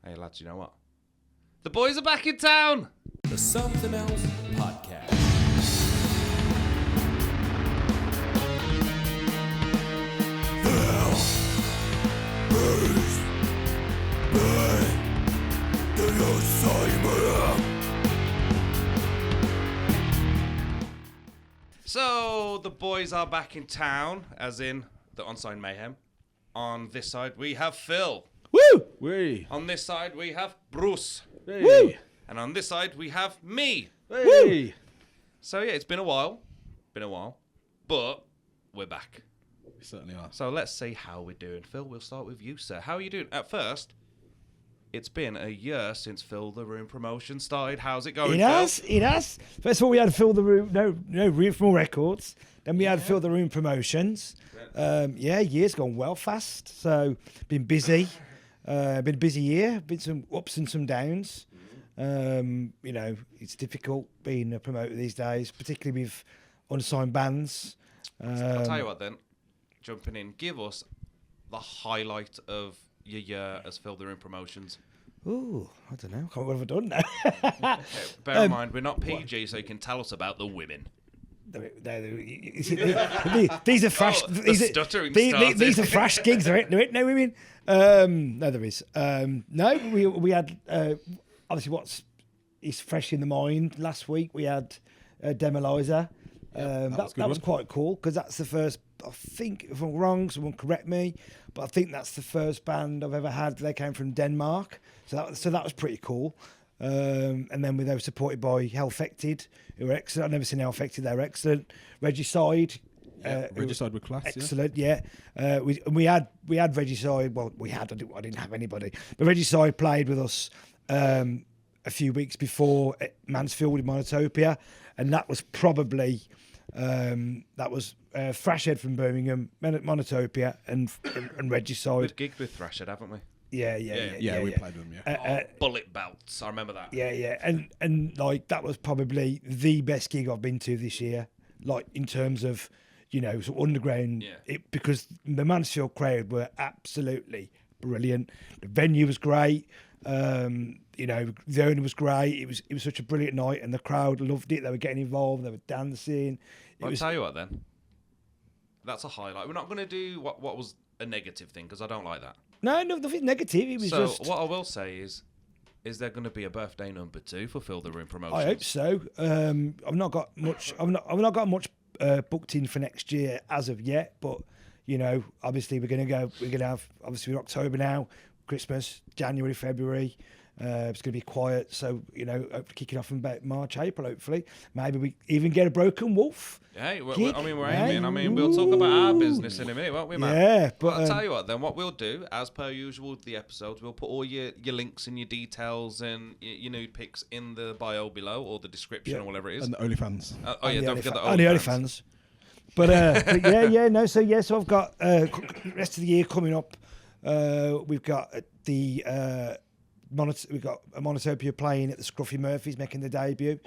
Hey lads, you know what? The boys are back in town! The Something Else Podcast. So, the boys are back in town, as in the Unsigned Mayhem. On this side, we have Phil. Woo! Wee! On this side, we have Bruce. Hey. Woo! And on this side, we have me. Hey. So, yeah, it's been a while. But we're back. We certainly are. So, let's see how we're doing. Phil, we'll start with you, sir. How are you doing? At first, it's been a year since Fill the Room promotion started. How's it going, Phil? It has. First of all, we had Fill the Room, no Room for More Records. Then we had Fill the Room promotions. Year's gone well fast. So, been busy. Been a busy year. Been some ups and some downs. It's difficult being a promoter these days, particularly with unsigned bands. I'll tell you what then, jumping in, give us the highlight of your year as Fill the Room promotions. Ooh, I don't know. What have I done now? Bear in mind, we're not PG, so you can tell us about the women. These are fresh. These are fresh gigs. There ain't no women. No, there is. No, we had obviously is fresh in the mind. Last week we had Demolizer. That was quite cool because that's the first. I think if I'm wrong, someone correct me, but I think that's the first band I've ever had. They came from Denmark, so that was pretty cool. And then they were supported by Hellfected, who were excellent. I've never seen Hellfected; they were excellent. Regicide. Regicide were class. Excellent, yeah. We had Regicide. Well, I didn't have anybody, but Regicide played with us a few weeks before at Mansfield in Monotopia, and that was probably Thrashhead from Birmingham, Monotopia, and Regicide. We've gigged with Thrashhead, haven't we? Yeah, we played with them. Bullet belts, I remember that. Yeah, and like that was probably the best gig I've been to this year. Like in terms of, sort of underground, because the Mansfield crowd were absolutely brilliant. The venue was great. The owner was great. It was such a brilliant night, and the crowd loved it. They were getting involved. They were dancing. I'll tell you what, then. That's a highlight. We're not going to do what was a negative thing because I don't like that. No, nothing negative. It was just. What I will say is there going to be a birthday number 2 for Fill the Room promotions? I hope so. I've not got much. I've not got much booked in for next year as of yet. But obviously we're going to have obviously October now, Christmas, January, February. It's going to be quiet, so kicking off in about March, April. Hopefully, maybe we even get a Broken Wolf. Hey, we're aiming. We'll talk about our business in a minute, won't we, man? Yeah, but I'll tell you what. Then what we'll do, as per usual with the episodes, we'll put all your links and your details and your nude pics in the bio below or the description or whatever it is. And the OnlyFans. Don't forget the OnlyFans. But so I've got rest of the year coming up. We've got we've got a Monotopia playing at the Scruffy Murphys, making the debut.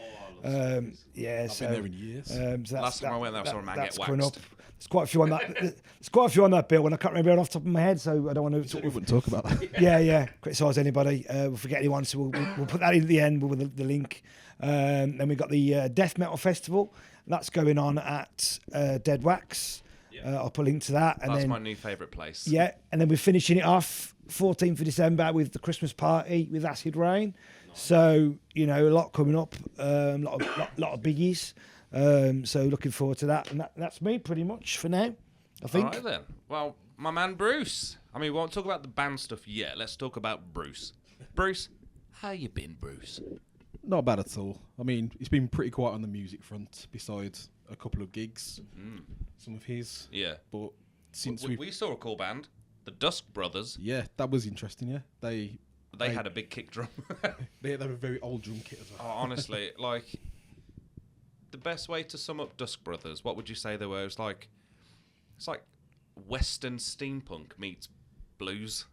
I've been there in years. So last time I went there, I saw a man get waxed. There's quite a few on that. There's quite a few on that bill, and I can't remember it off the top of my head, so I don't want to. We wouldn't talk about that. Yeah. Criticise anybody. We'll forget anyone, so we'll put that in at the end with the link. Then we've got the Death Metal Festival. That's going on at Dead Wax. I'll put a link to that. And that's then, my new favourite place. Yeah, and then we're finishing it off 14th of December with the Christmas party with Acid Rain. Nice. So, a lot coming up, lot of biggies. So looking forward to that. And that's me pretty much for now, I think. All right then. Well, my man Bruce. We won't talk about the band stuff yet. Let's talk about Bruce. Bruce, how you been, Bruce? Not bad at all. It's been pretty quiet on the music front, besides a couple of gigs, some of his. Yeah. But since we saw a cool band, the Dusk Brothers. Yeah, that was interesting, yeah. They had a big kick drum. they have a very old drum kit as well. Oh, honestly, the best way to sum up Dusk Brothers, what would you say they were? It's like Western steampunk meets blues.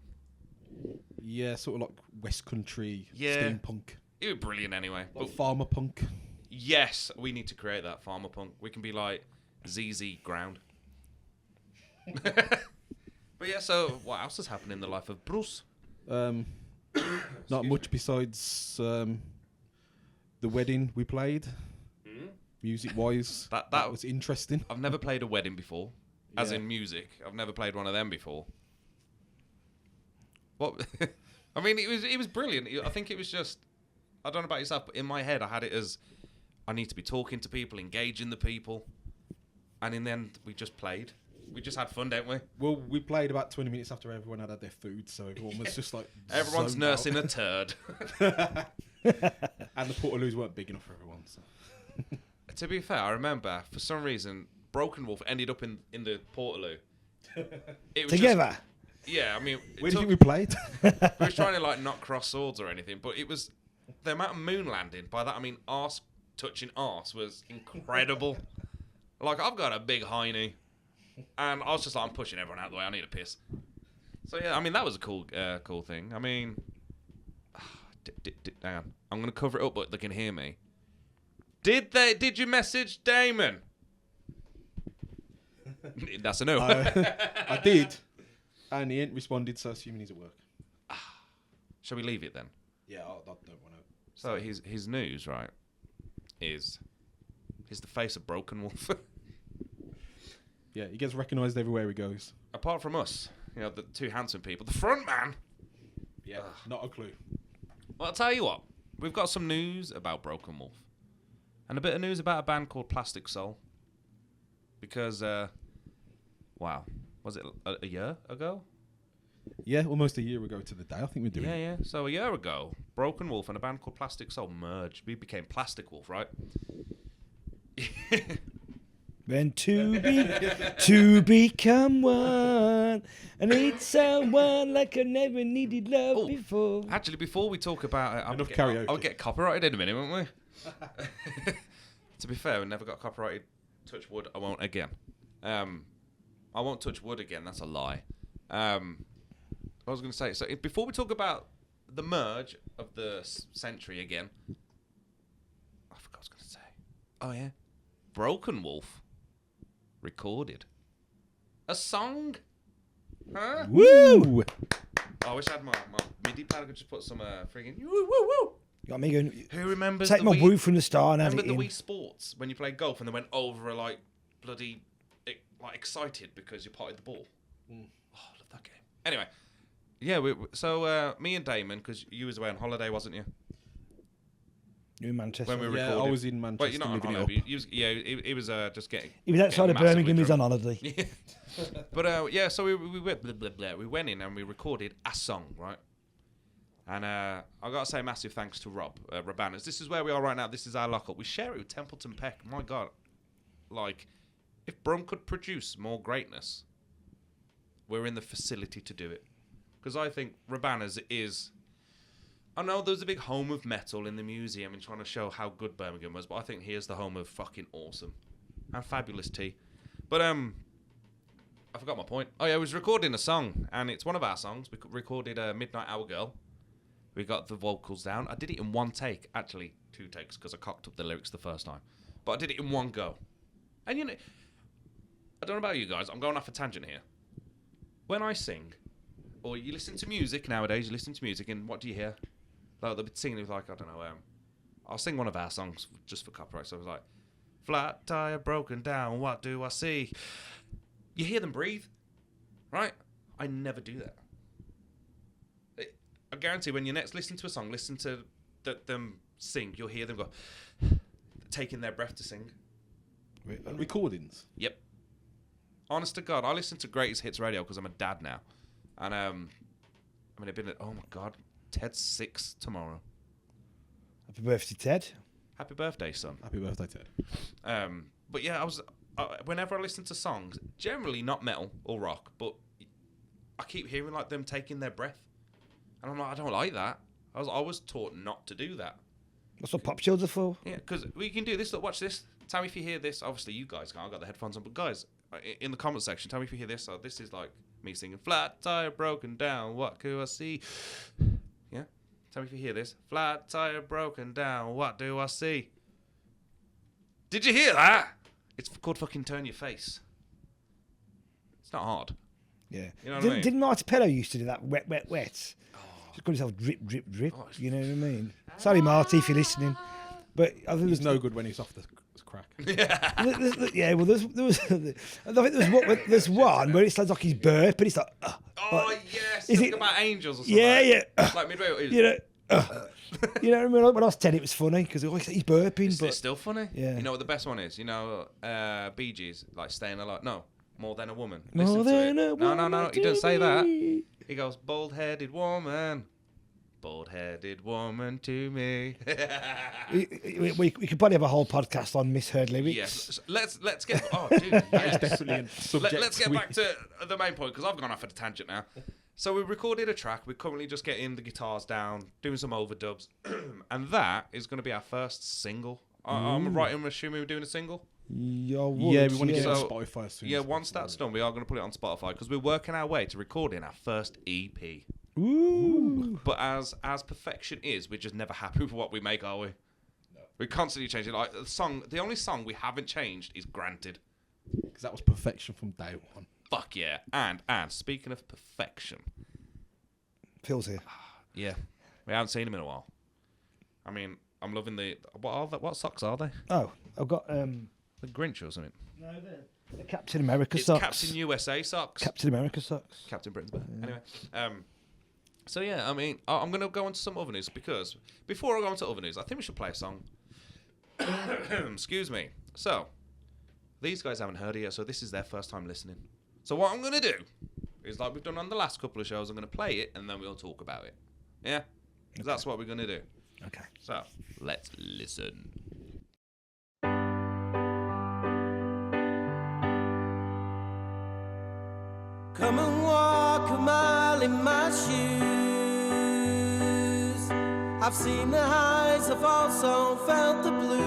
Yeah, sort of like West Country steampunk. It was brilliant anyway. Like farmer punk. Yes, we need to create that farmer punk. We can be like ZZ Ground. But yeah, so what else has happened in the life of Bruce? Not much besides the wedding we played. Music-wise, that was interesting. I've never played a wedding before, as in music. I've never played one of them before. What? I mean, it was brilliant. I think it was just, I don't know about yourself, but in my head I had it as I need to be talking to people, engaging the people, and in the end we just played. We just had fun, didn't we? Well, we played about 20 minutes after everyone had their food, so everyone was just like everyone's nursing a turd. And the Portaloos weren't big enough for everyone. So. To be fair, I remember for some reason Broken Wolf ended up in the Portaloo. It was together. Yeah, I mean, Where do you think we played? We were trying to like not cross swords or anything, but it was the amount of moon landing. By that I mean arse touching arse was incredible. Like I've got a big hiney, and I was just like, I'm pushing everyone out of the way. I need a piss. So yeah, I mean that was a cool thing. I mean, hang on, I'm gonna cover it up, but they can hear me. Did you message Damon? That's a no. I did. And he ain't responded, so assuming he's at work. Shall we leave it then? Yeah, I don't want to. So his news, right, is he's the face of Broken Wolf. Yeah, he gets recognised everywhere he goes. Apart from us, the two handsome people. The front man. Yeah, not a clue. Well, I'll tell you what. We've got some news about Broken Wolf. And a bit of news about a band called Plastic Soul. Because, wow, was it a year ago? Yeah, almost a year ago to the day. I think we're doing it. Yeah. So a year ago, Broken Wolf and a band called Plastic Soul merged. We became Plastic Wolf, right? When to become one, I need someone like I never needed love before. Actually, before we talk about it, karaoke. I'll get copyrighted in a minute, won't we? To be fair, we never got copyrighted. Touch wood, I won't again. I won't touch wood again. That's a lie. I was going to say, so before we talk about the merge of the century again, I forgot what I was going to say. Oh yeah, Broken Wolf recorded a song. Huh? Woo! I wish I had my MIDI pad. I could just put some friggin' woo woo woo. You got me going. Who remembers? Take my woo from the start and have remember it the in. Wii Sports when you played golf and they went over like bloody like excited because you potted the ball. Oh, I love that game. Anyway, yeah. So me and Damon, because you was away on holiday, wasn't you? You in Manchester? When we were Yeah, recording. I was in Manchester. But you're not on living it holiday. up. He was just getting. He was outside of massively Birmingham. He's on drunk. holiday. Yeah. But yeah, so we went blah, blah, blah. We went in and we recorded a song, right? And I gotta say, massive thanks to Rob Rabannas. This is where we are right now. This is our lockup. We share it with Templeton Peck. My God, like if Brum could produce more greatness, we're in the facility to do it. Because I think Rabannas is. I know there's a big home of metal in the museum and trying to show how good Birmingham was, but I think here's the home of fucking awesome and fabulous tea. But I forgot my point. Oh yeah, I was recording a song, and it's one of our songs. We recorded Midnight Hour Girl. We got the vocals down. I did it in one take, actually 2 takes, because I cocked up the lyrics the first time. But I did it in one go. And I don't know about you guys. I'm going off a tangent here. When I sing, or you listen to music nowadays, you listen to music, and what do you hear? Like they'll be singing with like, I don't know, I'll sing one of our songs just for copyright. So I was like, flat tire broken down, what do I see? You hear them breathe, right? I never do that. I guarantee when you next listen to a song, listen to them sing, you'll hear them go, taking their breath to sing. Recordings? Yep. Honest to God, I listen to Greatest Hits Radio because I'm a dad now. And it'd been, oh my God, Ted's 6 tomorrow. Happy birthday, Ted. Happy birthday, son. Happy birthday, Ted. But yeah, whenever I listen to songs, generally not metal or rock, but I keep hearing like them taking their breath. And I'm like, I don't like that. I was taught not to do that. That's what pop shows are for. Yeah, because we can do this. Look, watch this. Tell me if you hear this. Obviously, you guys can't. I've got the headphones on. But guys, in the comment section, tell me if you hear this. This is like me singing, flat tire broken down, what could I see? Yeah? Tell me if you hear this. Flat tire broken down, what do I see? Did you hear that? It's called fucking Turn Your Face. It's not hard. Yeah. You know what I mean? Didn't Marty Pello used to do that? Wet, wet, wet. She's got herself drip, drip, drip. You know what I mean? Sorry, Marty, if you're listening. But I think He's no good when he's off the crack. Yeah, well, there was. I think there's one where it sounds like he's burp, but it's like. Yes. Is Something it about angels or something. Yeah. Like midway. You know. You know what I mean? When I was 10, it was funny because he's burping. It's still funny. Yeah. You know what the best one is? You know, Bee Gees, like Staying Alive. No, More Than a Woman. More Listen than to a it. No. He didn't say that. me. He goes, bald-headed woman. Bald-headed woman to me. We could probably have a whole podcast on misheard lyrics. Yes. Let's get. Oh, dude. Yes. Definitely a subject. Let's get back to the main point because I've gone off at a tangent now. So we recorded a track. We're currently just getting the guitars down, doing some overdubs, and that is going to be our first single. I'm right in assuming we're doing a single. We want to get it on So, Spotify soon. Yeah, once that's done, we are going to put it on Spotify because we're working our way to recording our first EP. Ooh. But as perfection is, we're just never happy with what we make, are we? No. We constantly change it. Like the only song we haven't changed is Granted. Because that was perfection from day one. Fuck yeah. And speaking of perfection. Phil's here. Yeah. We haven't seen him in a while. I mean, I'm loving what socks are they? Oh, I've got The Grinch or something? no, the Captain America It's socks. Captain USA socks. Captain America socks. Captain Britain's better. Anyway. So yeah, I mean, I'm going to go on to some other news because before I go on to other news, I think we should play a song. Excuse me. So, these guys haven't heard it yet, so this is their first time listening. So what I'm going to do is like we've done on the last couple of shows, I'm going to play it and then we'll talk about it. Yeah? 'Cause that's what we're going to do. Okay. So, let's listen. Come and walk a mile in my shoes. I've seen the highs, I've also felt the blues.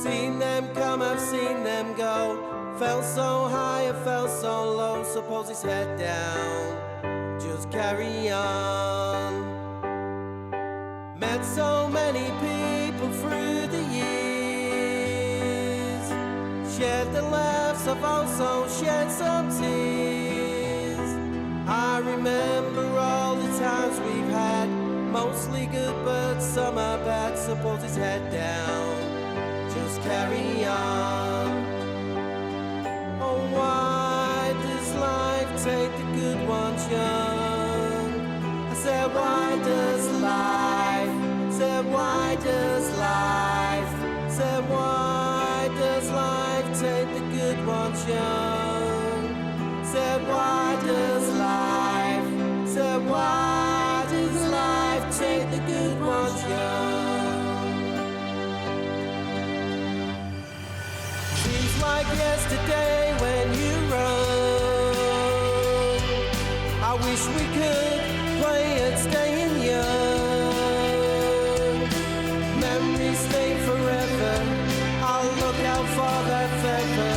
Seen them come, I've seen them go. Felt so high, I felt so low. Suppose it's head down, just carry on. Met so many people through the years. Shared the laughs, I've also shared some tears. I remember all the times we've had, mostly good but some are bad. Suppose it's head down, just carry on. Oh, why does life take the good ones young? I said, why does life? Said, why does life? Said, why does life take the good ones young? Said, why does life? Said, why does life take the good ones young? Seems like yesterday when you run. I wish we could play at staying young. Memories stay forever. I'll look out for that feather.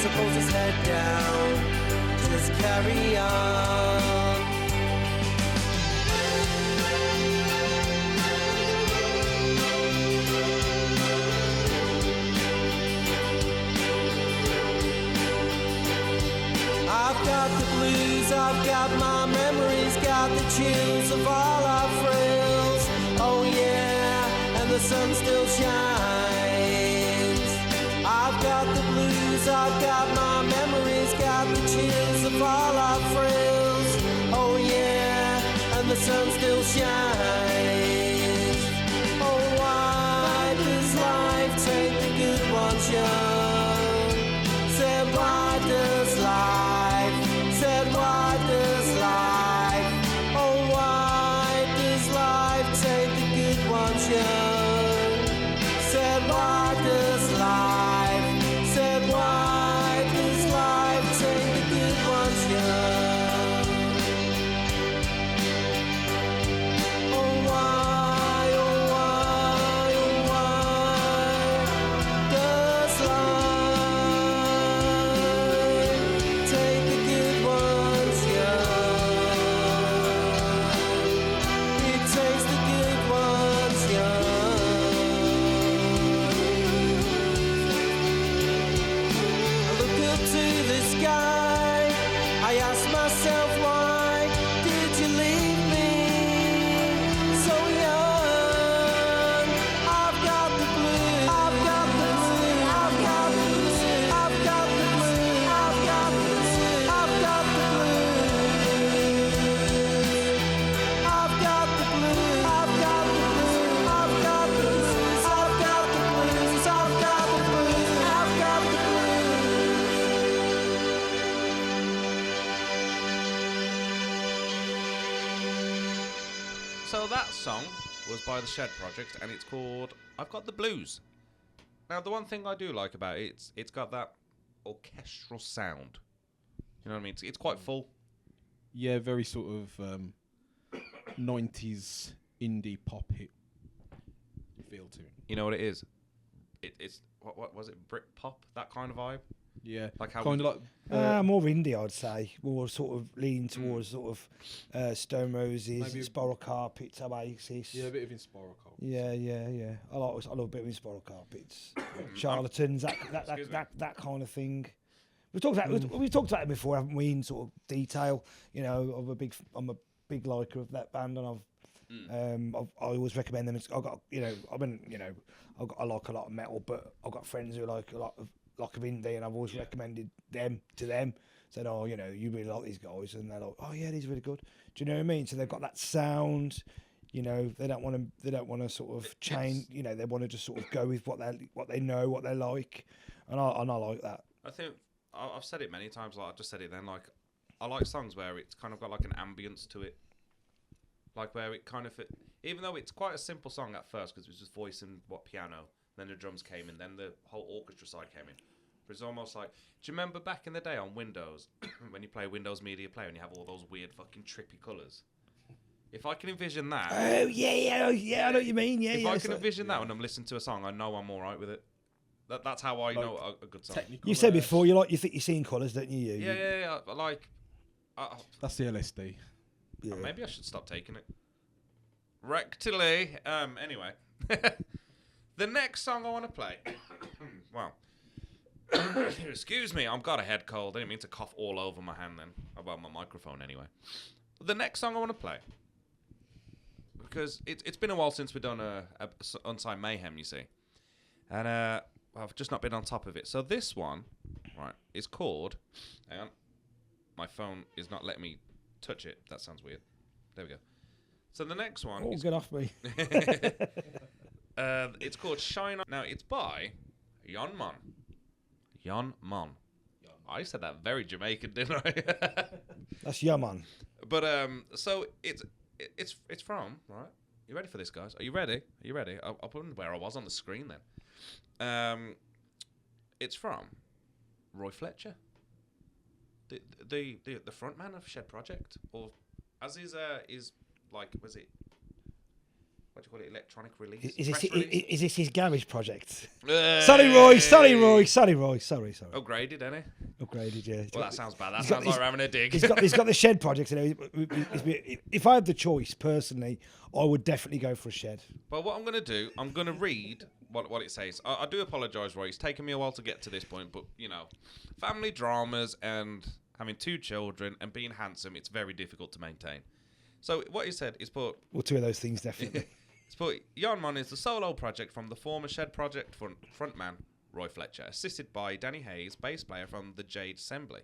Suppose it's head down, just carry on. I've got the blues, I've got my memories, got the chills of all our thrills. Oh yeah, and the sun still shines. I've got the blues, I've got my memories, got the chills of all our thrills. Oh yeah, and the sun still shines. Oh, why does life take the good ones young? Said, why does life? Said, why does life? Oh, why does life take the good ones young? Said, why does life? Said, why does life take the good ones young? Oh, why So that song was by the Shed Project, and it's called "I've Got the Blues." Now, the one thing I do like about it, it's got that orchestral sound. You know what I mean? It's quite full. Yeah, very sort of 90s indie pop hit feel to it. You know what it is? It's what was it? Brit pop, that kind of vibe. Yeah, Like how kind of like more indie, I'd say. More sort of leaning towards sort of Stone Roses, Maybe- Spiral Carpets, Oasis. yeah, a bit of Inspiral Cult. Yeah. I love a bit of Spiral Carpets, Charlatans, that kind of thing. We've talked about it before, haven't we? In sort of detail. You know, I'm a big liker of that band, and I always recommend them. I like a lot of metal, but I've got friends who like a lot of indie, and I've always recommended them to them. Said, oh, you know, you really like these guys, and they're like, oh yeah, these are really good. Do you know what I mean? So they've got that sound. You know, they don't want to sort of change. You know, they want to just sort of go with what they know, what they like, and I like that. I think I've said it many times. Like I just said it then. Like I like songs where it's kind of got like an ambience to it, like where it kind of even though it's quite a simple song at first because it was just voice and piano, then the drums came in, then the whole orchestra side came in. But it's almost like, do you remember back in the day on Windows when you play Windows Media Player and you have all those weird fucking trippy colours? If I can envision that, Oh yeah, I know what you mean. Yeah, if I can envision that when I'm listening to a song, I know I'm all right with it. That's how I know a good song. You said before you think you're seeing colours, don't you? Yeah. Like, That's the LSD. Yeah. maybe I should stop taking it. Rectally. Anyway, the next song I want to play. Wow. Excuse me, I've got a head cold. I didn't mean to cough all over my hand then. About my microphone anyway. The next song I want to play, because it's been a while since we've done a Unsigned Mayhem, you see. And I've just not been on top of it. So this one, right, is called... Hang on. My phone is not letting me touch it. That sounds weird. There we go. So the next one... Oh, get off me. It's called Shine On. Now, it's by Yon Mon. Yon Mon. I said that very Jamaican, didn't I? That's Yon Mon. But so it's from, right? You ready for this, guys? Are you ready? I'll put it where I was on the screen then. It's from Roy Fletcher, the frontman of Shed Project, or as is like, was it? What do you call it? Electronic release. Is this his garage project? Hey! Sorry, Roy. Sorry. Upgraded, ain't it? Upgraded, yeah. Well, that sounds bad. That sounds like we're having a dig. He's got the Shed project. You know, if I had the choice personally, I would definitely go for a Shed. But what I'm going to do, I'm going to read what it says. I do apologise, Roy. It's taken me a while to get to this point, but, you know, family dramas and having 2 children and being handsome, it's very difficult to maintain. So what he said is put... Well, 2 of those things, definitely. It's put, Yon Mon is the solo project from the former Shed Project frontman, Roy Fletcher, assisted by Danny Hayes, bass player from the Jade Assembly,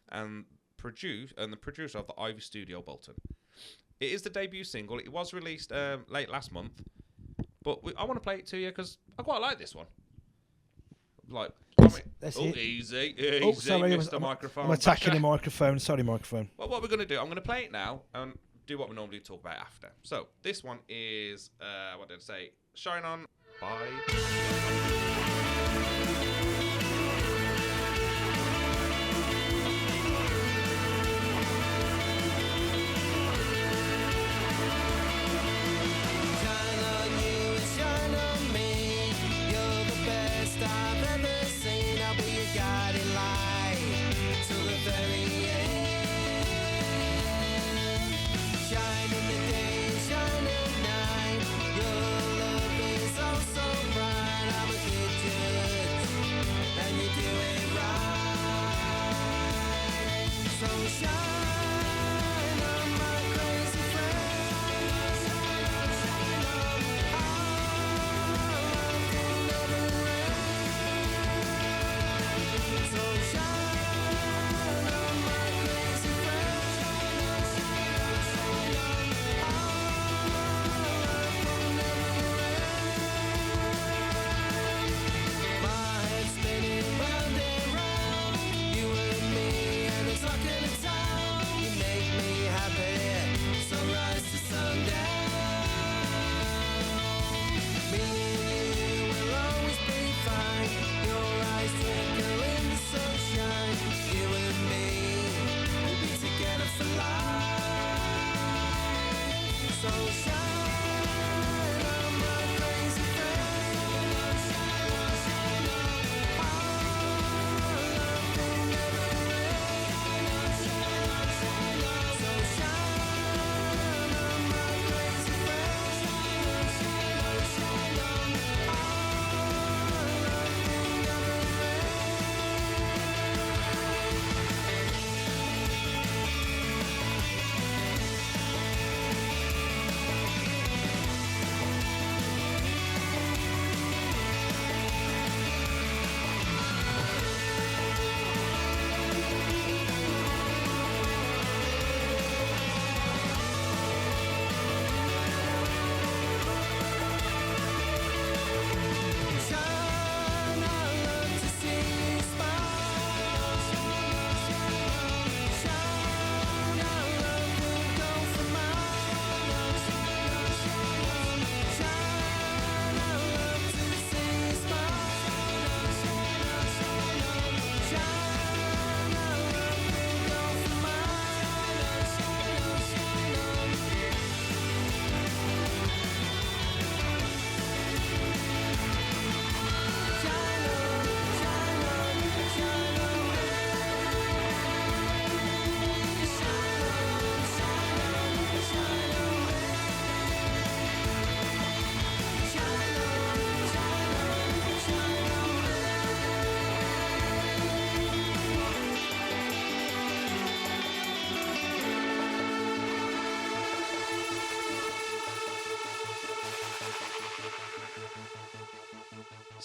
and the producer of the Ivy Studio, Bolton. It is the debut single. It was released late last month, but I want to play it to you because I quite like this one. Like, easy, sorry, Mr. Microphone. I'm attacking the microphone. Sorry, microphone. Well, what we're going to do, I'm going to play it now and do what we normally talk about after. So, this one is, what did I say? Shine On by...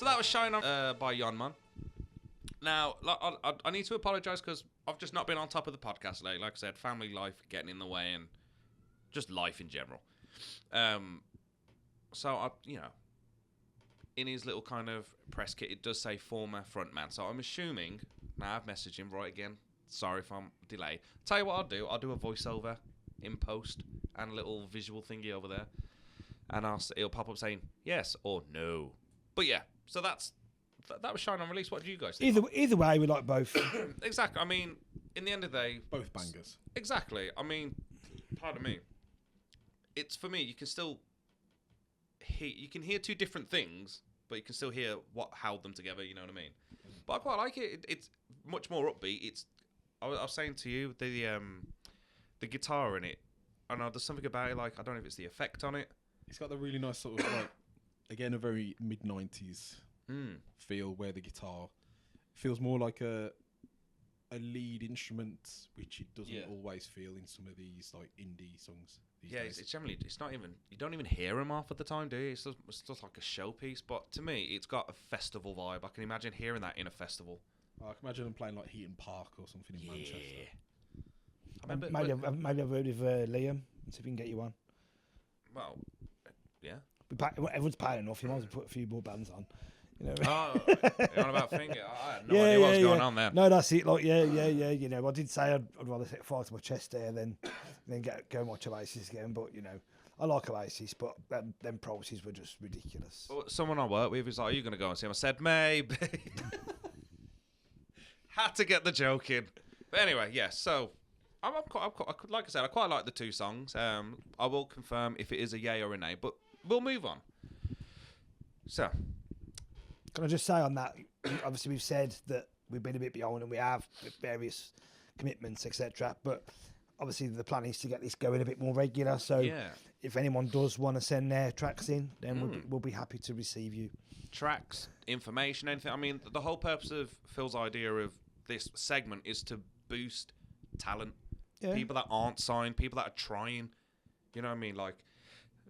So that was Shine On by Yon Mon. Now, I need to apologise because I've just not been on top of the podcast lately. Like I said, family life getting in the way and just life in general. So, in his little kind of press kit, it does say former frontman. So I'm assuming, now I've messaged him right again. Sorry if I'm delayed. Tell you what I'll do. I'll do a voiceover in post and a little visual thingy over there. And it'll pop up saying yes or no. But yeah, so that was Shine On release. What do you guys think? Either way, we like both. Exactly. I mean, in the end of the day... Both bangers. Exactly. I mean, pardon me. It's, for me, you can still... You can hear two different things, but you can still hear what held them together, you know what I mean? But I quite like it. It's much more upbeat. I was saying to you, the guitar in it, I know there's something about it, like, I don't know if it's the effect on it. It's got the really nice sort of, like, again, a very mid-90s feel where the guitar feels more like a lead instrument, which it doesn't always feel in some of these, like, indie songs. It's generally, it's not even, you don't even hear them half of the time, do you? It's just like a showpiece, but to me, it's got a festival vibe. I can imagine hearing that in a festival. I can imagine them playing like Heaton Park or something in Manchester. Maybe I've heard of Liam and see if we can get you on. Well, yeah. Everyone's paying enough. You might as well put a few more bands on. You know. You're on about finger. I had no idea what was going on there. No, that's it. Like, yeah. You know, I did say I'd rather set fire to my chest there than go and watch Oasis again. But you know, I like Oasis, but them prices were just ridiculous. Well, someone I work with was like, "Are you going to go and see him?" I said, "Maybe." Had to get the joke in. But anyway, yeah. So, like I said, I quite like the two songs. I will confirm if it is a yay or a nay, but we'll move on. So. Can I just say on that, obviously we've said that we've been a bit behind and we have with various commitments, etc. But obviously the plan is to get this going a bit more regular. So if anyone does want to send their tracks in, then we'll be happy to receive you. Tracks, information, anything. I mean, the whole purpose of Phil's idea of this segment is to boost talent. Yeah. People that aren't signed, people that are trying. You know what I mean? Like,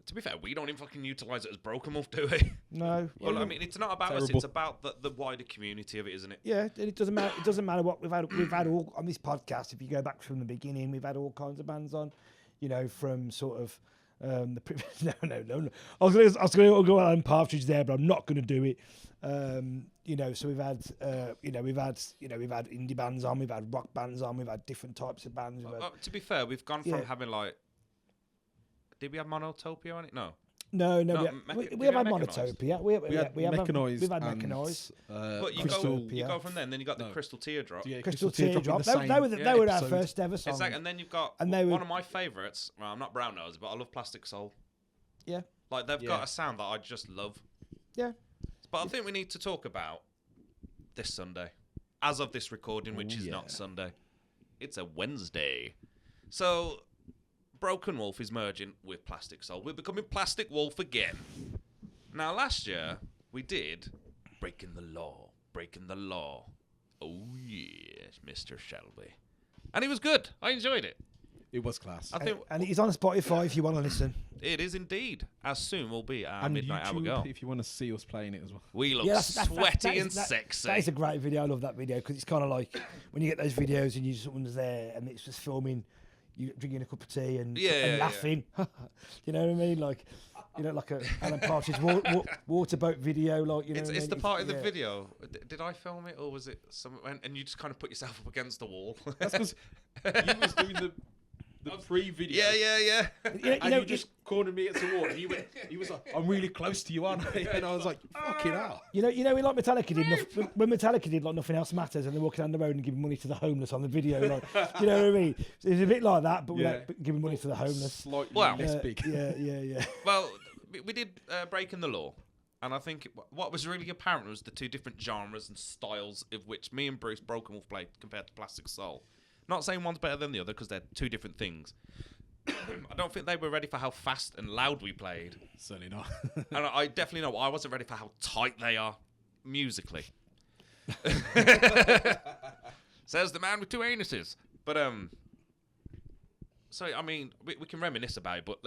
to be fair, we don't even fucking utilise it as Broken Wolf, do we? No. Well, I mean, it's not about us. It's about the wider community of it, isn't it? Yeah, it doesn't matter. It doesn't matter what we've had all on this podcast. If you go back from the beginning, we've had all kinds of bands on. You know, from sort of the no. I was going to go out on Partridge there, but I'm not going to do it. You know, so we've had indie bands on, we've had rock bands on, we've had different types of bands. To be fair, we've gone from having like. Did we have Monotopia on it? No. No. We have had Monotopia. We have Mechanized. But you go from then you got the Crystal Teardrop. Yeah, Crystal Teardrop. They were our first ever song. Exactly. And then you've got one of my favourites. Well, I'm not brown nose, but I love Plastic Soul. Yeah. Like they've got a sound that I just love. Yeah. But I think we need to talk about this Sunday, as of this recording, which is not Sunday. It's a Wednesday. So. Broken Wolf is merging with Plastic Soul. We're becoming Plastic Wolf again. Now, last year, we did Breaking the Law. Oh, yes, Mr. Shelby. And it was good. I enjoyed it. It was class. And it is on Spotify if you want to listen. It is indeed. As soon will be our and midnight YouTube, hour go. If you want to see us playing it as well. We look sweaty and sexy. That is a great video. I love that video because it's kind of like when you get those videos and someone's there and it's just filming you drinking a cup of tea and laughing. You know what I mean? Like, you know, like a Alan Partridge waterboat video. Like, you know, it's the part of the video. Did I film it or was it someone? And you just kind of put yourself up against the wall. That's because you was doing the pre-video. Yeah. And you just cornered me against the wall. And he was like, "I'm really close to you, aren't I?" And I was like, "Fucking hell." You know, like Metallica did. When Metallica did, like Nothing Else Matters, and they're walking down the road and giving money to the homeless on the video. Like, you know what I mean? It's a bit like that, but without giving money to the homeless. Slightly less big. Yeah. Well, we did Breaking the Law. And I think what was really apparent was the two different genres and styles of which me and Bruce Broken Wolf played compared to Plastic Soul. Not saying one's better than the other because they're two different things. I don't think they were ready for how fast and loud we played. Certainly not. And I definitely know I wasn't ready for how tight they are musically. Says the man with two anuses. But So I mean, we can reminisce about it, but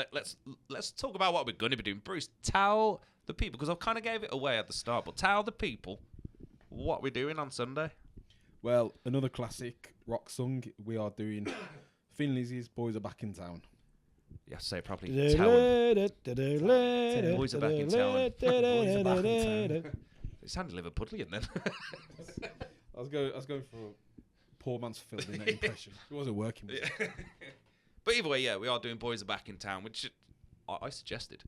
let's talk about what we're going to be doing. Bruce, tell the people, because I kind of gave it away at the start, but tell the people what we're doing on Sunday. Well, another classic rock song. We are doing Thin Lizzy's Boys Are Back in Town. You have to say it properly. Town. Boys are back in town. Boys Are Back in Town. It sounded Liverpudlian then. I was going for a poor man's Phil in that impression. It wasn't working. Was it? But either way, yeah, we are doing Boys Are Back in Town, which I suggested.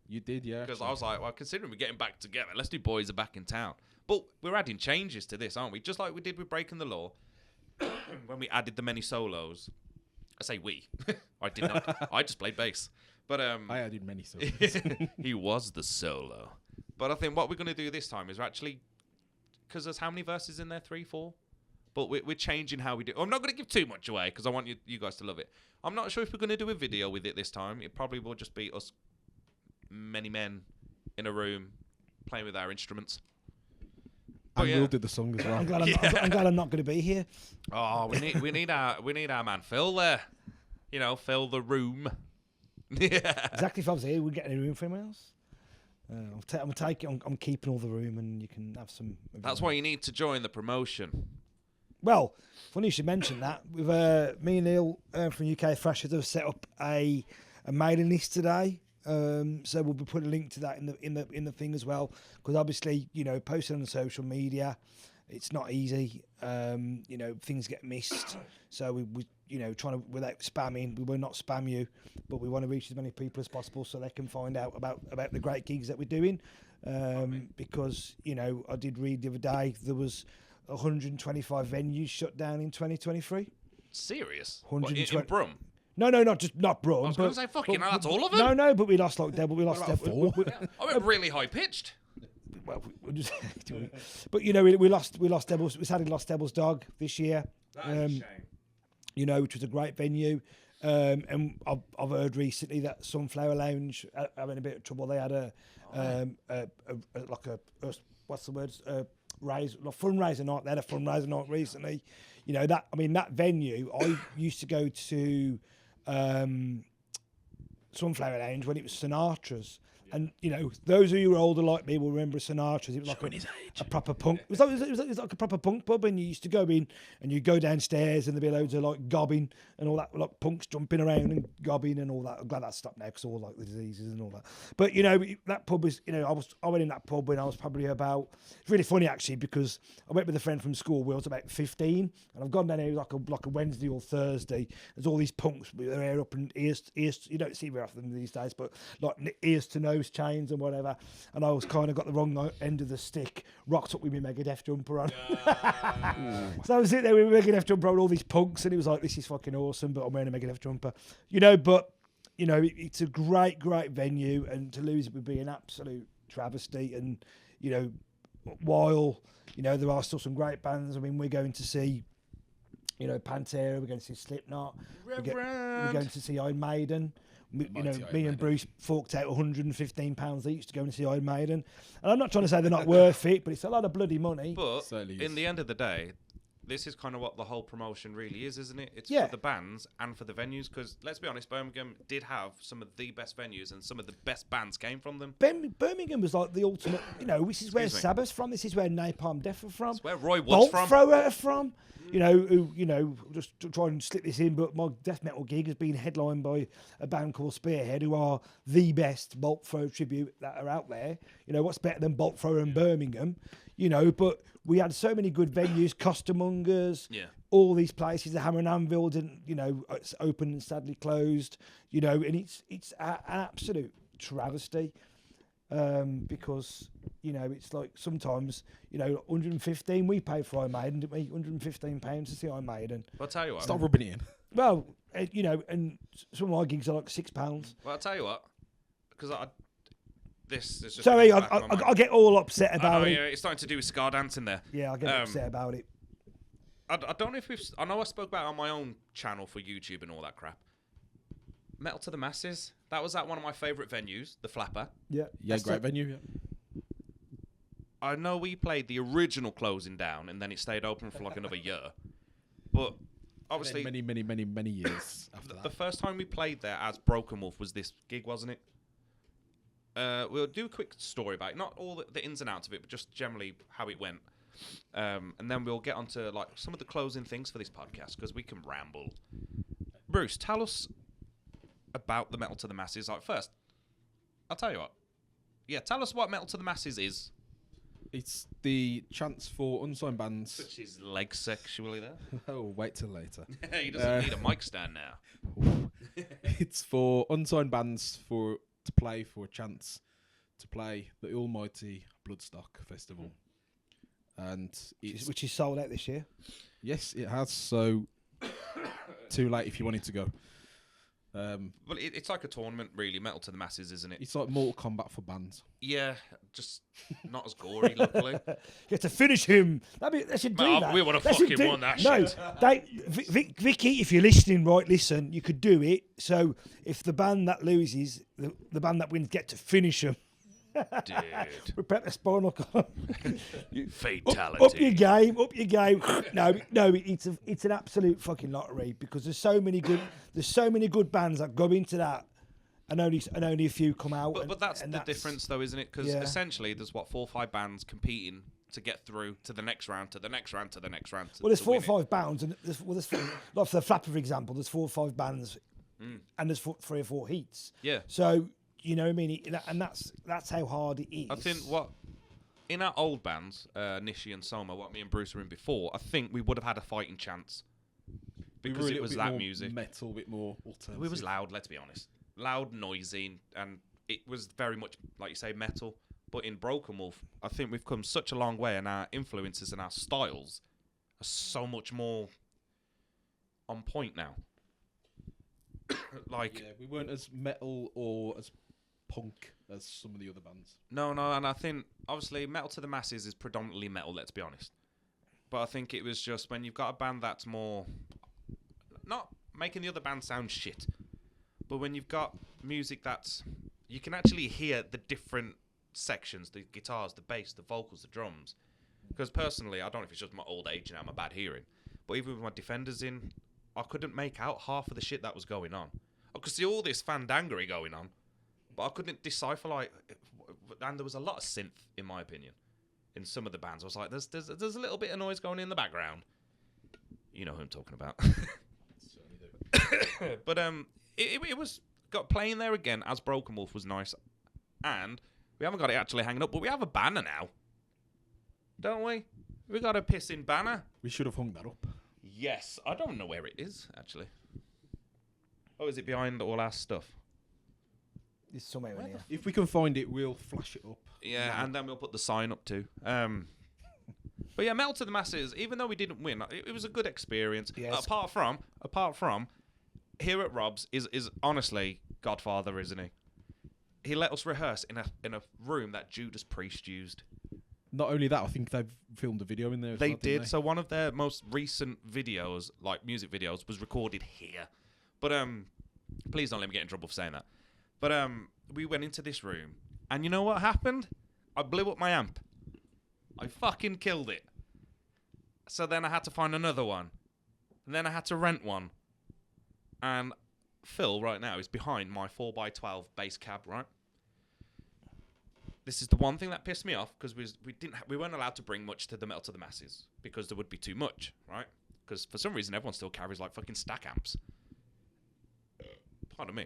You did, yeah. Because I was like, well, considering we're getting back together, let's do Boys Are Back in Town. But we're adding changes to this, aren't we? Just like we did with Breaking the Law, when we added the many solos. I say we. I did not. I just played bass. But I added many solos. He was the solo. But I think what we're going to do this time is we're actually, because there's how many verses in there? 3, 4? But we're changing how we do. I'm not going to give too much away because I want you guys to love it. I'm not sure if we're going to do a video with it this time. It probably will just be us, many men in a room playing with our instruments. And we'll do the song as well. I'm glad I'm not going to be here. Oh, we need our man Phil there. You know, fill the room. Yeah. Exactly. If I was here, we'd get a room for anyone else. I'm keeping all the room, and you can have some. That's why you need to join the promotion. Well, funny you should mention that. With me and Neil from UK Thrashers have set up a mailing list today. So we'll be putting a link to that in the thing as well, because obviously, you know, posting on social media, it's not easy. You know, things get missed. So we you know, trying to, without spamming, we will not spam you, but we want to reach as many people as possible so they can find out about the great gigs that we're doing. Because, you know, I did read the other day there was 125 venues shut down in 2023. Serious? What, in Brum? No, not Brum. I was going to say, fucking hell, that's all of them? No, but we lost like Devil. We lost Devil. I went really high pitched. Well, we just, but you know, we lost Devils. We sadly lost Devil's Dog this year. That is a shame. You know, which was a great venue. And I've heard recently that Sunflower Lounge are having a bit of trouble. They had a what's the word? Fundraiser night. They had a fundraiser night recently. You know, that venue. I used to go to Sunflower Lounge when it was Sinatra's. And, you know, those of you who are older like me will remember Sinatra's. It was like a proper punk. It was like a proper punk pub, and you used to go in and you go downstairs and there'd be loads of like gobbing and all that, like punks jumping around and gobbing and all that. I'm glad that stopped now because all like the diseases and all that. But, you know, that pub was, you know, I went in that pub when I was probably about, it's really funny actually because I went with a friend from school when I was about 15, and I've gone down here like a Wednesday or Thursday. There's all these punks with their hair up and ears, you don't see very often these days, but like ears to nose chains and whatever, and I was kind of got the wrong end of the stick, rocked up with my Megadeth jumper on. So I was sitting there with my Megadeth jumper on, all these punks, and it was like, this is fucking awesome, but I'm wearing a Megadeth jumper, you know. But you know, it's a great venue, and to lose it would be an absolute travesty. And you know, while you know there are still some great bands, I mean, we're going to see, you know, Pantera, we're going to see Slipknot, we're going to see Iron Maiden. You know, me and Bruce forked out £115 each to go and see Iron Maiden. And I'm not trying to say they're not worth it, but it's a lot of bloody money. But in the end of the day, this is kind of what the whole promotion really is, isn't it? It's for the bands and for the venues, because let's be honest, Birmingham did have some of the best venues and some of the best bands came from them. Birmingham was like the ultimate, you know, this is where Sabbath's from, this is where Napalm Death are from. It's where Roy Wood's Bolt from. Thrower are from. You know, who, you know, just to try and slip this in, but my death metal gig has been headlined by a band called Spearhead, who are the best Bolt Thrower tribute that are out there. You know, what's better than Bolt Thrower in Birmingham? You know, but we had so many good venues, Costermongers, all these places. The Hammer and Anvil didn't, you know, it's open and sadly closed. You know, and it's an absolute travesty. Because you know, it's like sometimes, you know, 115 we paid for Iron Maiden, didn't we? £115 to see Iron Maiden. Well, I'll tell you what. Stop rubbing it in. Well, you know, and some of my gigs are like £6. Well, I'll tell you what, because this is just. Sorry, I get all upset about it. Yeah, it's starting to do with Scar dancing there. Yeah, I get upset about it. I don't know if I know I spoke about it on my own channel for YouTube and all that crap. Metal to the Masses. That was at one of my favourite venues, the Flapper. Yeah, great venue. Yeah. I know we played the original closing down, and then it stayed open for like another year. But obviously many years after the that. first time we played there as Broken Wolf was this gig, wasn't it? We'll do a quick story about it, not all the ins and outs of it, but just generally how it went. And then we'll get onto like some of the closing things for this podcast because we can ramble. Bruce, tell us about the Metal to the Masses. Like first, I'll tell you what. Yeah, tell us what Metal to the Masses is. It's the chance for unsigned bands. Which is leg sexually there. Oh, wait till later. He doesn't need a mic stand now. It's for unsigned bands to play for a chance to play the almighty Bloodstock Festival. And which is sold out this year. Yes, it has. So too late if you wanted to go. Well, it's like a tournament, really. Metal to the Masses, isn't it? It's like Mortal Kombat for bands. Yeah, just not as gory, luckily. You have to finish him. They should do that. We would have They should fucking won that no, shit. Vicky, if you're listening, right, listen, you could do it. So if the band that loses, the band that wins get to finish them. Dude. Repeat the spinal cord. Fatality. Up your game. No, it's an absolute fucking lottery because there's so many good bands that go into that, and only a few come out. But that's the difference, though, isn't it? Because essentially, there's 4 or 5 bands competing to get through to the next round, to the next round, to the next round. Well, there's 4 or 5 bands, and there's like for the Flapper, for example, there's 4 or 5 bands, and there's 3 or 4 heats. Yeah. So. You know what I mean? And that's how hard it is. I think in our old bands, Nishi and Soma, what me and Bruce were in before, I think we would have had a fighting chance because it was that music. Metal, a bit more alternative. It was loud. Let's be honest, loud, noisy, and it was very much like you say, metal. But in Broken Wolf, I think we've come such a long way, and our influences and our styles are so much more on point now. We weren't as metal or as punk as some of the other bands. No, and I think obviously Metal to the Masses is predominantly metal, let's be honest. But I think it was just when you've got a band that's more not making the other band sound shit, but when you've got music that's you can actually hear the different sections, the guitars, the bass, the vocals, the drums. Because personally, I don't know if it's just my old age and my bad hearing, but even with my Defenders in, I couldn't make out half of the shit that was going on. I could see all this fandangery going on, but I couldn't decipher and there was a lot of synth, in my opinion, in some of the bands. I was like, there's a little bit of noise going in the background. You know who I'm talking about. But it was got playing there again as Broken Wolf was nice, and we haven't got it actually hanging up, but we have a banner now, don't we? We got a pissing banner. We should have hung that up. Yes, I don't know where it is actually. Oh, is it behind all our stuff? It's somewhere in here. If we can find it, we'll flash it up. Yeah, and then we'll put the sign up too. But yeah, Metal to the Masses, even though we didn't win, it was a good experience. Yes. Apart from, here at Rob's is honestly Godfather, isn't he? He let us rehearse in a room that Judas Priest used. Not only that, I think they've filmed a video in there. They did. So one of their most recent videos, like music videos, was recorded here. But please don't let me get in trouble for saying that. But we went into this room, and you know what happened? I blew up my amp. I fucking killed it. So then I had to find another one. And then I had to rent one. And Phil right now is behind my 4x12 bass cab, right? This is the one thing that pissed me off because we weren't allowed to bring much to the Metal to the Masses because there would be too much, right? Because for some reason everyone still carries like fucking stack amps. Pardon me.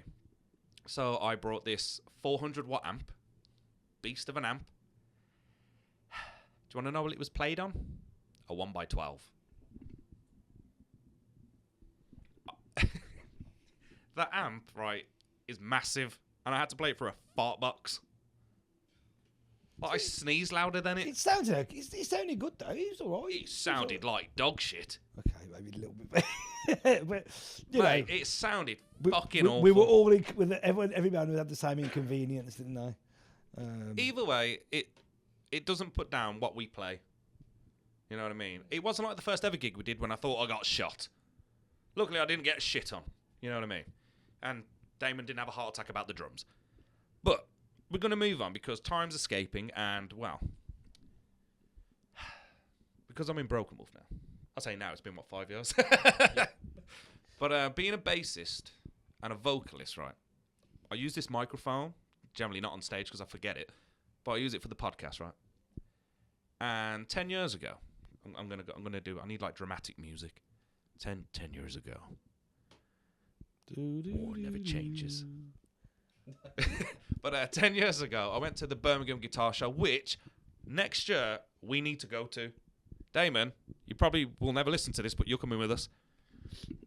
So I brought this 400 watt amp, beast of an amp. Do you want to know what it was played on? A 1x12. That amp, right, is massive, and I had to play it for a fart box. But I sneezed louder than it. It sounded good though. It was all right. It sounded like dog shit. Okay, maybe a little bit. But Mate, it sounded fucking awful. We were all with everyone would have the same inconvenience, didn't they? Either way, it doesn't put down what we play. You know what I mean? It wasn't like the first ever gig we did when I thought I got shot. Luckily, I didn't get shit on. You know what I mean? And Damon didn't have a heart attack about the drums. But we're going to move on because time's escaping and, well, because I'm in Broken Wolf now. I'll say now, it's been, 5 years? But being a bassist and a vocalist, right? I use this microphone, generally not on stage because I forget it, but I use it for the podcast, right? And 10 years ago, I need like dramatic music. 10 years ago. It never changes. But 10 years ago, I went to the Birmingham Guitar Show, which next year we need to go to. Damon, you probably will never listen to this, but you're coming with us.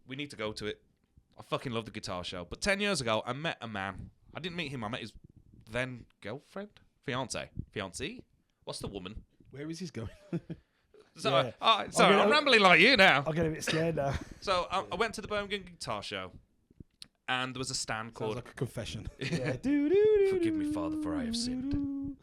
We need to go to it. I fucking love the guitar show. But 10 years ago, I met a man. I didn't meet him. I met his then girlfriend? Fiancée? What's the woman? Where is he going? Sorry, I'm rambling like you now. I'll get a bit scared now. So I went to the Birmingham Guitar Show, and there was a stand Sounds called... like a confession. Yeah. Forgive me, Father, for I have sinned.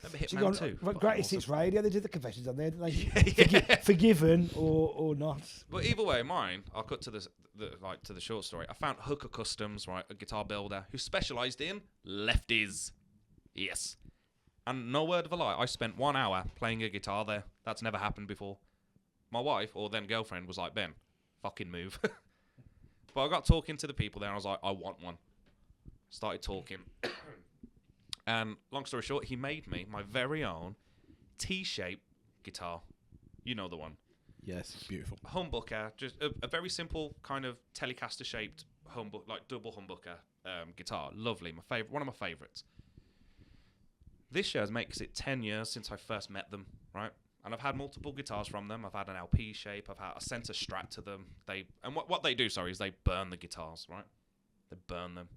Remember Hitman 2? Greatest Hits Radio, they did the confessions on there, didn't they? Forgiven or not. But either way, mine, I'll cut to the short story. I found Hooker Customs, right, a guitar builder who specialised in lefties. Yes. And no word of a lie, I spent 1 hour playing a guitar there. That's never happened before. My wife, or then girlfriend, was like, Ben, fucking move. But I got talking to the people there, and I was like, I want one. Started talking. And long story short, he made me my very own T-shaped guitar. You know the one. Yes, beautiful. Humbucker, just a very simple kind of Telecaster-shaped like double humbucker guitar. Lovely, one of my favourites. This year makes it 10 years since I first met them, right? And I've had multiple guitars from them. I've had an LP shape. I sent a Strat to them. What they do, is they burn the guitars, right? They burn them.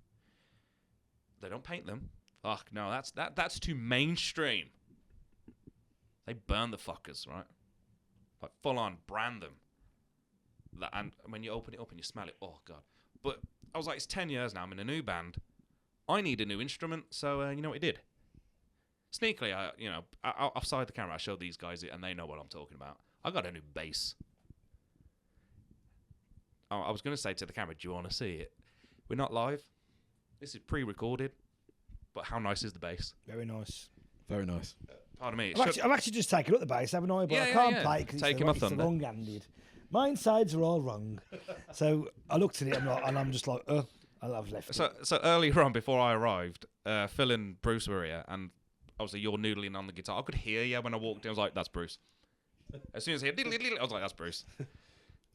They don't paint them. Fuck no, that's too mainstream. They burn the fuckers, right? Like full on brand them. And when you open it up and you smell it, oh god. But I was like, it's 10 years now. I'm in a new band. I need a new instrument. So you know what I did? Sneakily, offside the camera, I showed these guys it, and they know what I'm talking about. I got a new bass. I was going to say to the camera, do you want to see it? We're not live. This is pre-recorded. But how nice is the bass? Very nice. Very nice. Pardon me. I've actually just taken up the bass, haven't I? But I can't play it because it's the wrong-handed. Mine sides are all wrong. So I looked at it and I'm just like, I've left it. So earlier on, before I arrived, Phil and Bruce were here, and obviously you're noodling on the guitar. I could hear you when I walked in. I was like, that's Bruce. As soon as I heard I was like, that's Bruce.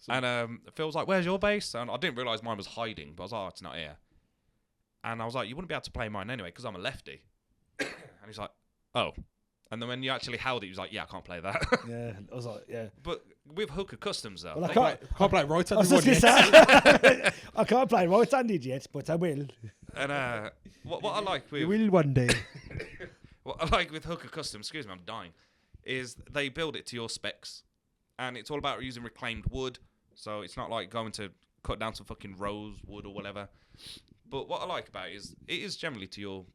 And Phil was like, where's your bass? And I didn't realise mine was hiding, but I was like, oh, it's not here. And I was like, you wouldn't be able to play mine anyway because I'm a lefty. And he's like, oh. And then when you actually held it, he was like, yeah, I can't play that. Yeah, I was like, yeah. But with Hooker Customs, though. Well, I can't play right-handed. I was just going to say, I can't play right-handed yet, but I will. And what I like with... You will one day. What I like with Hooker Customs, excuse me, I'm dying, is they build it to your specs. And it's all about using reclaimed wood. So it's not like going to cut down some fucking rose wood or whatever. But what I like about it is generally to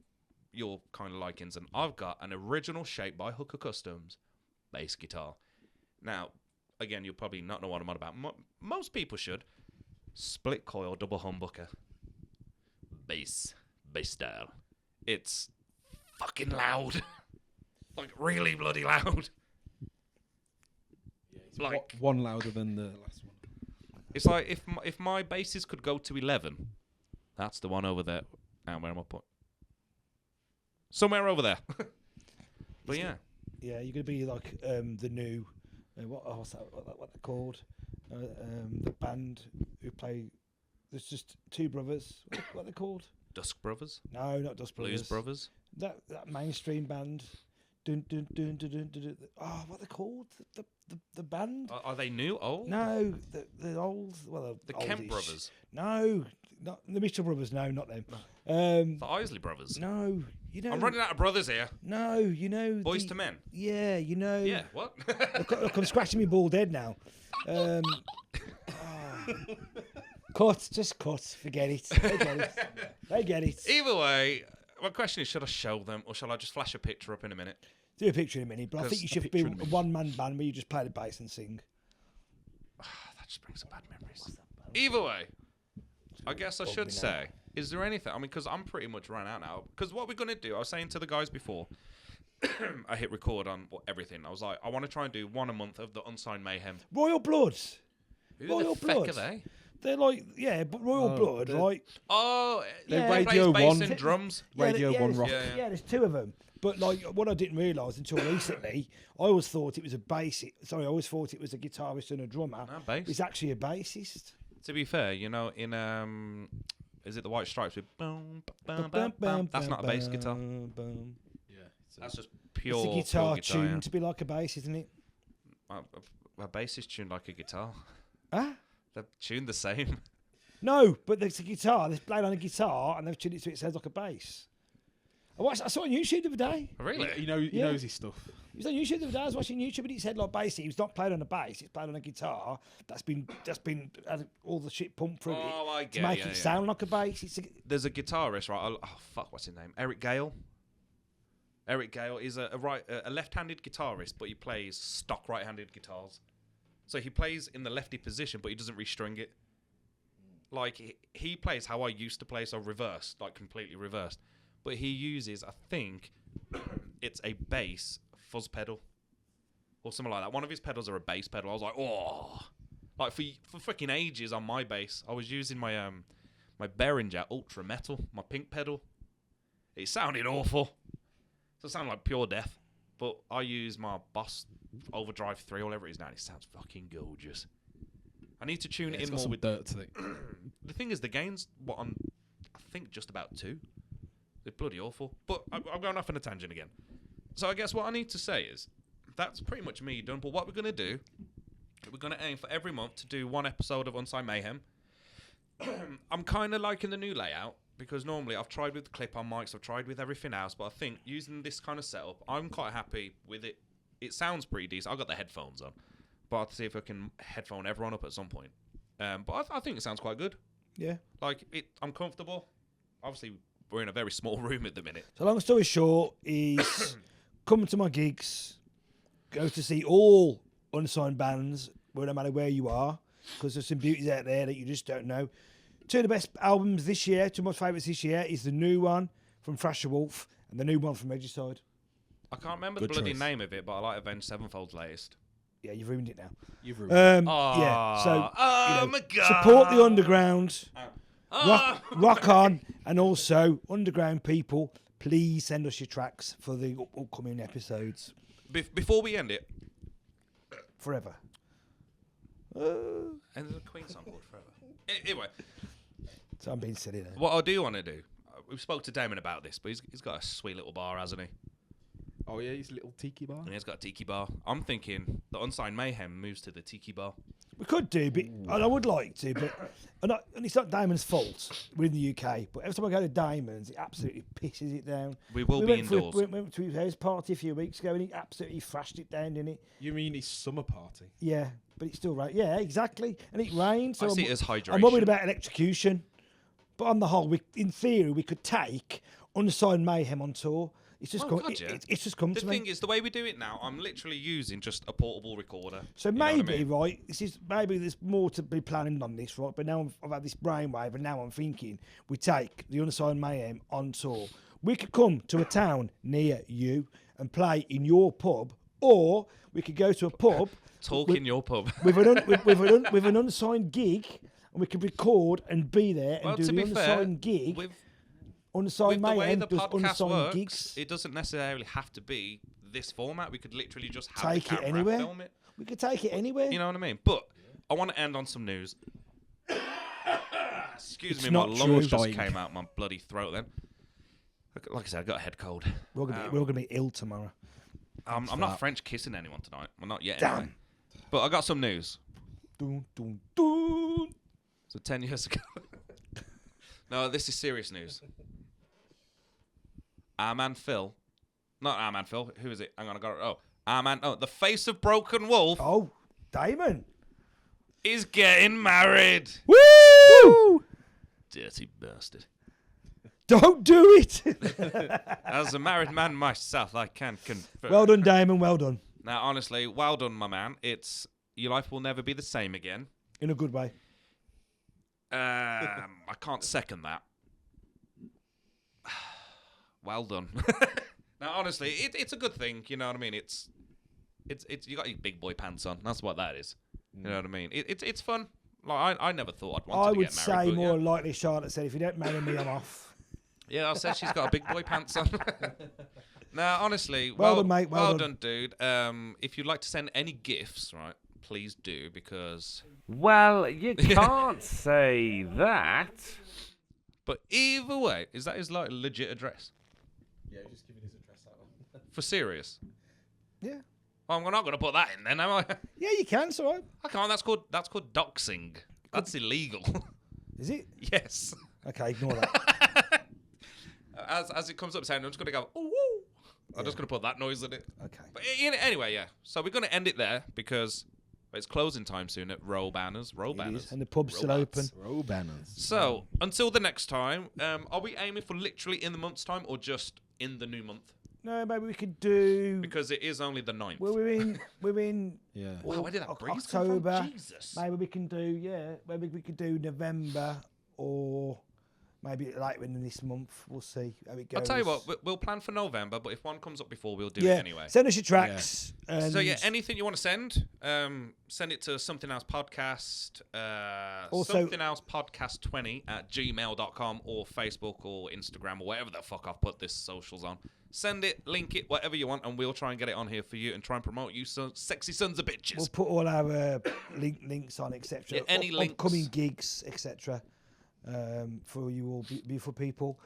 your kind of likings. And I've got an original shape by Hooker Customs bass guitar. Now, again, you'll probably not know what I'm on about. Most people should. Split coil, double humbucker. Bass style. It's fucking loud. Like, really bloody loud. Yeah, it's like one louder than the last one. It's like if my basses could go to 11, that's the one over there. And where am I put? Somewhere over there. But yeah. Yeah, you're gonna be like the new what they're called? The band who play. There's just two brothers. What are they called? Dusk Brothers? No, not Dusk Brothers. Blues Brothers? That mainstream band. Dun, dun, dun, dun, dun, dun, dun. Oh, what are they called? The band? Are they new? Old? No, the old. Well, the Kemp Brothers. No, not the Mitchell Brothers. No, not them. The Isley Brothers. No, you know. I'm running out of brothers here. No, you know. Boys to Men. Yeah, you know. Yeah. What? Look, I'm scratching my bald head now. Cut, just cut. Forget it. They get it. Either way, my question is: should I show them, or shall I just flash a picture up in a minute? Do a picture in a minute, but I think you should be a one-man band where you just play the bass and sing. That just brings some bad memories. Either way, I guess I should say: is there anything? I mean, because I'm pretty much run out now. Because what we're gonna do? I was saying to the guys before. I hit record on everything. I was like, I want to try and do one a month of the Unsigned Mayhem. Royal Bloods. Who the fuck are they? They're like, but Royal Blood, right? Oh, They're they Radio plays bass 1. and drums. Radio yeah, 1 there's- rock. Yeah, there's two of them. But like, what I didn't realise until recently, I always thought it was I always thought it was a guitarist and a drummer. No, bass. It's actually a bassist. To be fair, in is it the White Stripes with boom, bum, bum, bum? That's not a bass guitar. Yeah. That's just pure. It's a guitar pure tuned to be like a bass, isn't it? A bass is tuned like a guitar. Huh? They're tuned the same. No, but there's a guitar. There's played on a guitar, and they've tuned it so it sounds like a bass. I saw it on YouTube the other day. Really? He knows his stuff. It was on YouTube the other day. I was watching YouTube, and it said like basically it's not played on a bass. It's played on a guitar that's been had all the shit pumped through Oh, I it get to make it, it sound like a bass. There's a guitarist, right? Oh fuck, what's his name? Eric Gale. Eric Gale is a left-handed guitarist, but he plays stock right-handed guitars. So he plays in the lefty position, but he doesn't restring it. Like he plays how I used to play, so reversed, like completely reversed. But he uses, I think, it's a bass fuzz pedal or something like that. One of his pedals are a bass pedal. I was like, oh, like for freaking ages on my bass, I was using my my Behringer Ultra Metal, my pink pedal. It sounded awful. So it sounded like pure death. But I use my Boss Overdrive 3 or whatever it is now, and it sounds fucking gorgeous. I need to tune it in more with dirt to it. The thing is, the gain's on, I think, just about 2. They're bloody awful. But I'm going off on a tangent again. So I guess what I need to say is, that's pretty much me done. But what we're going to do, we're going to aim for every month to do 1 episode of Unsigned Mayhem. I'm kind of liking the new layout, because normally I've tried with clip-on mics, I've tried with everything else, but I think using this kind of setup, I'm quite happy with it. It sounds pretty decent. I've got the headphones on, but I'll see if I can headphone everyone up at some point. But I think it sounds quite good. Yeah. Like, I'm comfortable. Obviously, we're in a very small room at the minute. So long story short is come to my gigs, go to see all unsigned bands, no matter where you are, because there's some beauties out there that you just don't know. Two of the best albums this year, two of my favourites this year, is the new one from Thrasher Wolf and the new one from Regicide. I can't remember Good the bloody choice. name of it, but I like Avenged Sevenfold's latest. Yeah, you've ruined it now. You've ruined Yeah, so Oh my god! support the underground, Oh. rock on, and also underground people, please send us your tracks for the upcoming episodes. Before we end it, Forever. and there's a Queen song called Forever. Anyway, So I'm being silly there. what I do want to do, we spoke to Damon about this, but he's got a sweet little bar, hasn't he? Oh yeah, his little tiki bar. And he's got a tiki bar. I'm thinking the Unsigned Mayhem moves to the tiki bar. We could do, but and I would like to, but and it's not Diamond's fault. We're in the UK, but every time I go to Diamond's, it absolutely pisses it down. We will be went for indoors. we went to his house party a few weeks ago, and he absolutely thrashed it down, didn't it? You mean his summer party? Yeah, but it's still right. Yeah, exactly. And it rained, so I see it as hydration. I'm worried about electrocution. But on the whole, in theory, we could take Unsigned Mayhem on tour. It's just Oh, come. God, yeah. It's just come The to thing me. is, the way we do it now, I'm literally using just a portable recorder. So You know what I maybe, mean? right, maybe there's more to be planning on this, right? But now I've had this brainwave, and now I'm thinking we take the Unsigned Mayhem on tour. We could come to a town near you and play in your pub, or we could go to a pub Talk with, in your pub. with an unsigned gig, and we could record and be there and Well, do to the be fair, unsigned gig. with Unsigned the way Mayhem the does podcast unsigned works, gigs. it doesn't necessarily have to be this format. We could literally just have Take the it camera anywhere. film it. We could take it anywhere. You know what I mean? But I want to end on some news. Excuse It's me, my not lungs true. just came out my bloody throat then. Like I said, I got a head cold. we're all gonna be ill tomorrow. I'm not French kissing anyone tonight. Well, not yet. Damn. Anyway. But I got some news. Dun, dun, dun. So 10 years ago. No, this is serious news. Our man Phil. Not our man Phil. Who is it? Hang on, I got it. Oh, our man. Oh, the face of Broken Wolf Oh, Damon. is getting married. Woo! Dirty bastard. Don't do it. As a married man myself, I can confirm. Well done, Damon. Well done. Now, honestly, well done, my man. Your life will never be the same again. In a good way. I can't second that. Well done. Now, honestly, it's a good thing. You know what I mean? It's you got your big boy pants on. That's what that is. You know what I mean? It's fun. Like I never thought I'd want I to would get say married. more likely Charlotte said, if you don't marry me, I'm off. Yeah, I said she's got a big boy pants on. Now, honestly, Well done, mate, well done, dude. If you'd like to send any gifts, right, please do, because... Well, you can't say that. But either way, is that his like legit address? Yeah, just giving his address out. For serious? Yeah. Oh, I'm not going to put that in then, am I? Yeah, you can, it's all right. I can't. That's called doxing. That's illegal. Is it? Yes. Okay, ignore that. As it comes up saying, I'm just going to go, ooh, ooh. I'm just going to put that noise in it. Okay. But anyway, yeah. So we're going to end it there because it's closing time soon at Roll Banners. Roll It Banners. is, and the pub's still open. Row banners. So until the next time, are we aiming for literally in the month's time or just in the new month? No, maybe we could do... Because it is only the 9th. Well, we're in Yeah. Wow, where did that breeze come from? October. Jesus. Maybe we can do, maybe we could do November or maybe later in this month. We'll see how it goes. I'll tell you what, we'll plan for November, but if one comes up before, we'll do it anyway. Send us your tracks. And So yeah, anything you want to send it to Something Else Podcast, Also- Something Else Podcast 20 at gmail.com or Facebook or Instagram or whatever the fuck I've put this socials on. Send it, link it, whatever you want, and we'll try and get it on here for you and try and promote you, sexy sons of bitches. we'll put all our links on, etc. Yeah, any links. Upcoming gigs, etc. For you all beautiful people.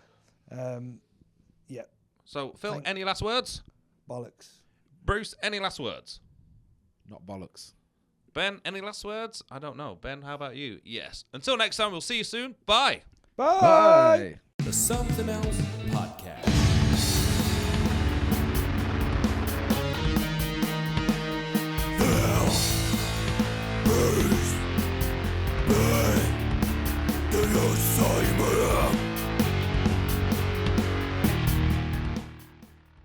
Yeah, So Phil, Thank- any last words? bollocks. Bruce, any last words? Not bollocks. Ben, any last words? I don't know. Ben, how about you? Yes. Until next time, we'll see you soon. Bye. Bye. Bye. The Something Else